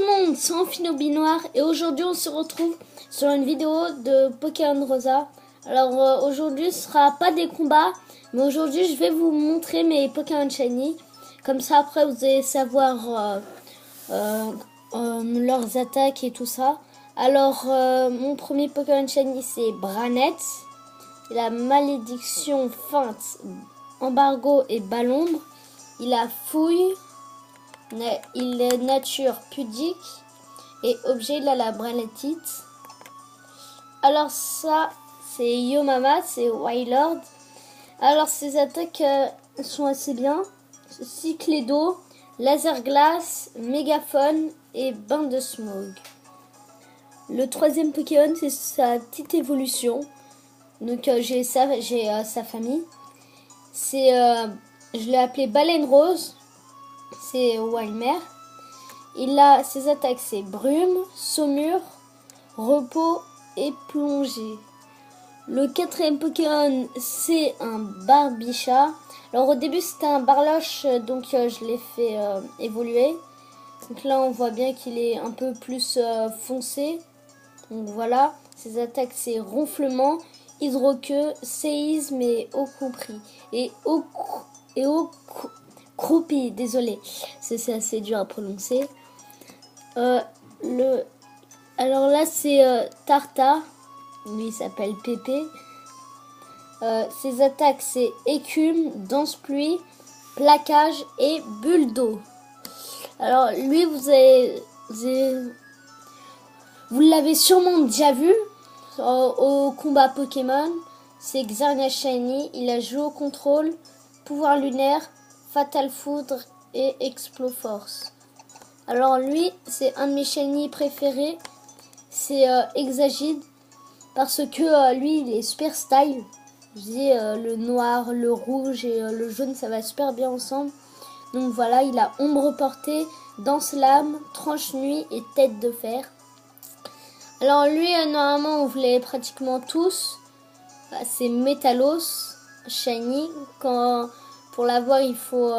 le monde, c'est Amphinobinoir et aujourd'hui on se retrouve sur une vidéo de Pokémon Rosa. Alors aujourd'hui ce sera pas des combats, mais aujourd'hui je vais vous montrer mes Pokémon Shiny. Comme ça après vous allez savoir leurs attaques et tout ça. Alors mon premier Pokémon Shiny c'est Branette. Il a Malédiction, Feinte, Embargo et Ballombre. Il a Fouille. Il est nature pudique et objet il a la bralatite. Alors ça c'est Yomama, c'est Wailord. Alors ses attaques sont assez bien. Cyclédo, laser glace, mégaphone et bain de smog. Le troisième Pokémon c'est sa petite évolution. Donc j'ai sa famille. C'est je l'ai appelé Baleine Rose. C'est Walmer. Il a ses attaques c'est brume, saumure, repos et plongée. Le quatrième Pokémon c'est un Barbicha. Alors au début c'était un Barloche, donc je l'ai fait évoluer. Donc là on voit bien qu'il est un peu plus foncé. Donc voilà, ses attaques c'est ronflement, hydroqueue, séisme et eau compris. Et eau croupi, désolé, c'est assez dur à prononcer. Alors là c'est Tarta, lui il s'appelle Pépé. Ses attaques c'est écume, danse pluie, plaquage et bulle d'eau. Alors lui vous l'avez sûrement déjà vu au combat Pokémon. C'est Xerneas Shiny, il a joué au contrôle, pouvoir lunaire, Fatal Foudre et Exploforce. Alors lui, c'est un de mes shiny préférés. C'est Exagide. Parce que lui, il est super style. Je dis le noir, le rouge et le jaune, ça va super bien ensemble. Donc voilà, il a ombre portée, danse lame, tranche nuit et tête de fer. Alors lui, normalement, on voulait pratiquement tous. C'est Métalos Shiny. Pour l'avoir, il faut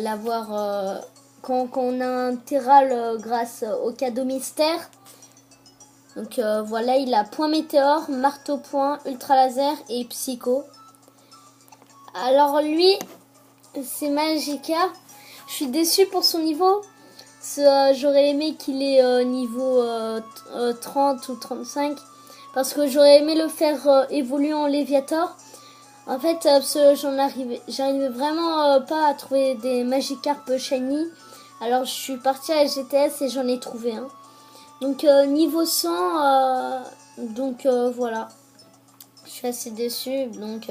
l'avoir quand on a un terral grâce au cadeau mystère. Donc voilà, il a point météore, marteau point, ultra laser et psycho. Alors lui, c'est Magikarp. Je suis déçue pour son niveau. J'aurais aimé qu'il ait niveau 30 ou 35. Parce que j'aurais aimé le faire évoluer en Léviator. En fait, j'arrivais vraiment pas à trouver des Magikarp shiny. Alors je suis partie à GTS et j'en ai trouvé un. Donc niveau 100, voilà. Je suis assez déçue. Donc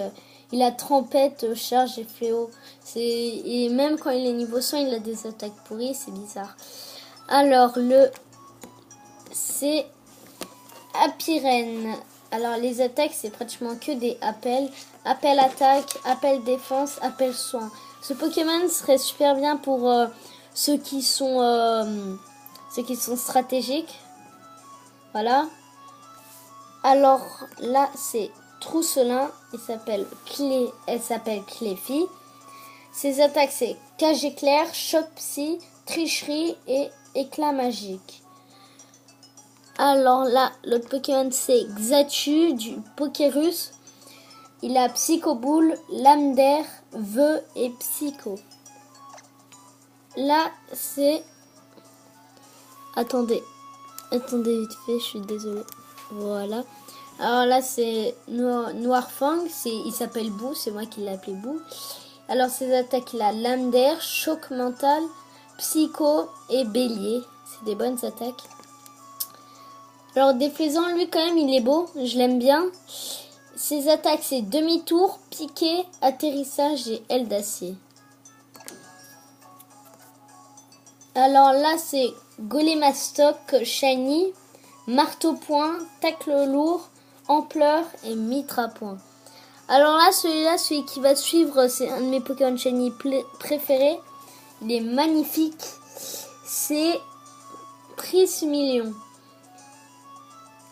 il a Trempette, Charge et Fléau. Et même quand il est niveau 100, il a des attaques pourries, c'est bizarre. Alors c'est Apirène. Alors les attaques c'est pratiquement que des appels. Appel attaque, appel défense, appel soin. Ce Pokémon serait super bien pour ceux qui sont stratégiques. Voilà. Alors là c'est Trousselin. Elle s'appelle Cléfie. Ses attaques c'est Cage éclair, choc psy, tricherie et éclat magique. Alors là, l'autre Pokémon c'est Xatu du Pokérus. Il a Psycho Boule, Lame d'air, Vœu et Psycho. Là c'est... Attendez vite fait, je suis désolée. Voilà. Alors là c'est Noirfang, il s'appelle Bou, c'est moi qui l'ai appelé Bou. Alors ses attaques, il a Lame d'air, Choc mental, Psycho et Bélier. C'est des bonnes attaques. Alors déplaisant, lui quand même il est beau, je l'aime bien. Ses attaques c'est demi-tour, piqué, atterrissage et aile d'acier. Alors là c'est Golémastoc Shiny, marteau point, tacle lourd, ampleur et mitre à point. Alors là celui qui va suivre, c'est un de mes Pokémon Shiny préférés. Il est magnifique. C'est Prismillion.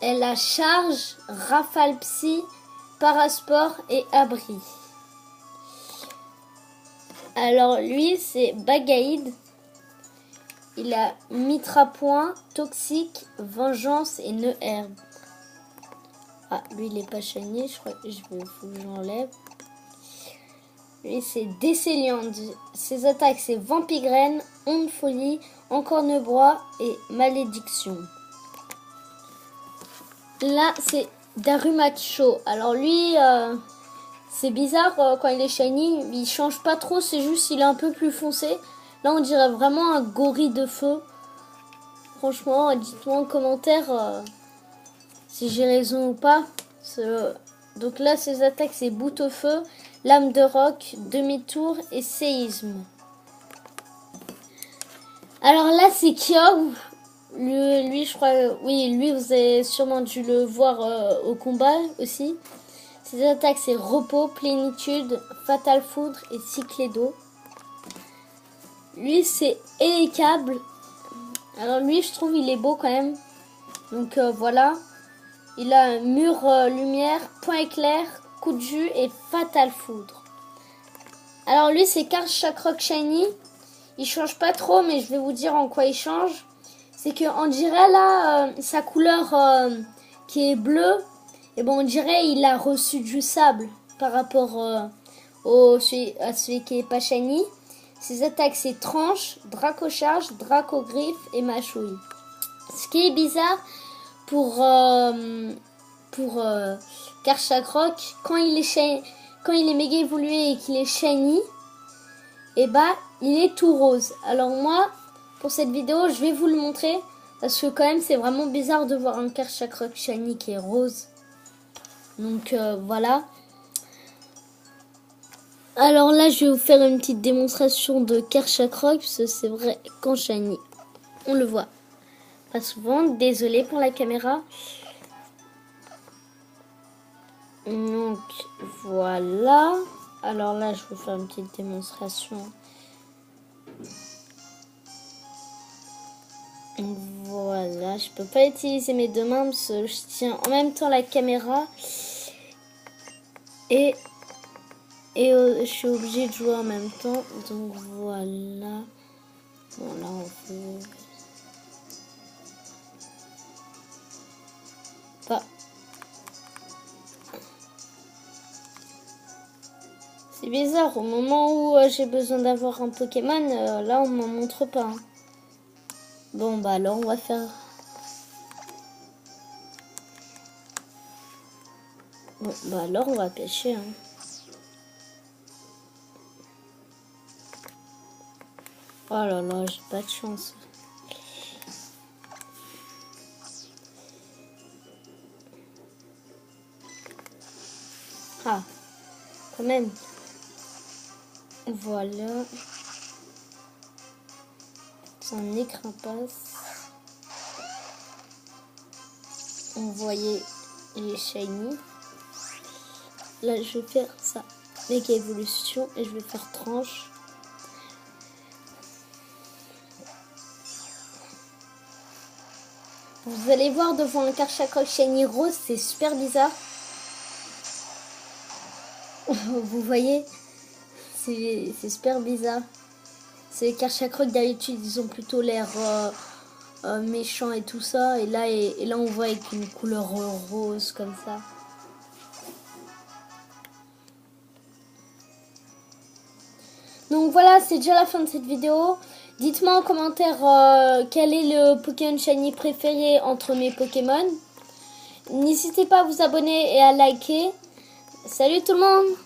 Elle a charge, rafale psy, parasport et abri. Alors lui c'est Bagaïd. il a Mitrapoint, Toxique, Vengeance et Nœud Herbe. Ah, lui il est pas shiny, je crois que faut que j'enlève. Lui c'est Décéliande. Ses attaques c'est Vampigraine, Onde Folie, Encornebois et Malédiction. Là c'est Darumacho. Alors lui c'est bizarre quand il est shiny, il change pas trop, c'est juste il est un peu plus foncé. Là on dirait vraiment un gorille de feu. Franchement, dites-moi en commentaire si j'ai raison ou pas. Donc là ses attaques c'est Boute au feu, Lame de roc, Demi-tour et Séisme. Alors là c'est Kyogre. Lui je crois, oui lui vous avez sûrement dû le voir au combat aussi. Ses attaques c'est Repos, Plénitude, Fatal Foudre et Cyclée d'eau. Lui c'est Élécable. Alors lui je trouve il est beau quand même. Donc voilà. Il a Mur Lumière, Point Éclair, Coup de jus et Fatal Foudre. Alors lui c'est Karchakroc Shiny. Il change pas trop mais je vais vous dire en quoi il change. C'est qu'on dirait là sa couleur qui est bleue. Et bon on dirait il a reçu du sable par rapport à celui qui est pas shiny. Ses attaques c'est Tranche, Dracocharge, Dracogriffe et Mâchouille. Ce qui est bizarre pour Karchakroc, quand il est méga évolué et qu'il est shiny, et bah il est tout rose. Alors moi pour cette vidéo je vais vous le montrer parce que quand même c'est vraiment bizarre de voir un Karchakroc shiny qui est rose. Donc voilà. Alors là je vais vous faire une petite démonstration de Karchakroc parce que c'est vrai qu'en shiny on le voit pas souvent. Désolée pour la caméra. Donc voilà. Alors là je vais vous faire une petite démonstration. Voilà, je peux pas utiliser mes deux mains parce que je tiens en même temps la caméra et je suis obligée de jouer en même temps. Donc voilà. Bon là on fait pas. C'est bizarre, au moment où j'ai besoin d'avoir un Pokémon, là on m'en montre pas. Hein. Bon bah alors on va faire... Bon bah alors on va pêcher. Hein. Oh là là, j'ai pas de chance. Ah, quand même. Voilà. C'est un écrapace. On voyait les shiny. Là, je vais faire ça. Méga évolution. Et je vais faire tranche. Vous allez voir devant un Karchakroc shiny rose. C'est super bizarre. Vous voyez, c'est super bizarre. C'est les Karchakroc d'habitude, ils ont plutôt l'air méchants et tout ça. Et là, on voit avec une couleur rose comme ça. Donc voilà, c'est déjà la fin de cette vidéo. Dites-moi en commentaire quel est le Pokémon shiny préféré entre mes Pokémon. N'hésitez pas à vous abonner et à liker. Salut tout le monde!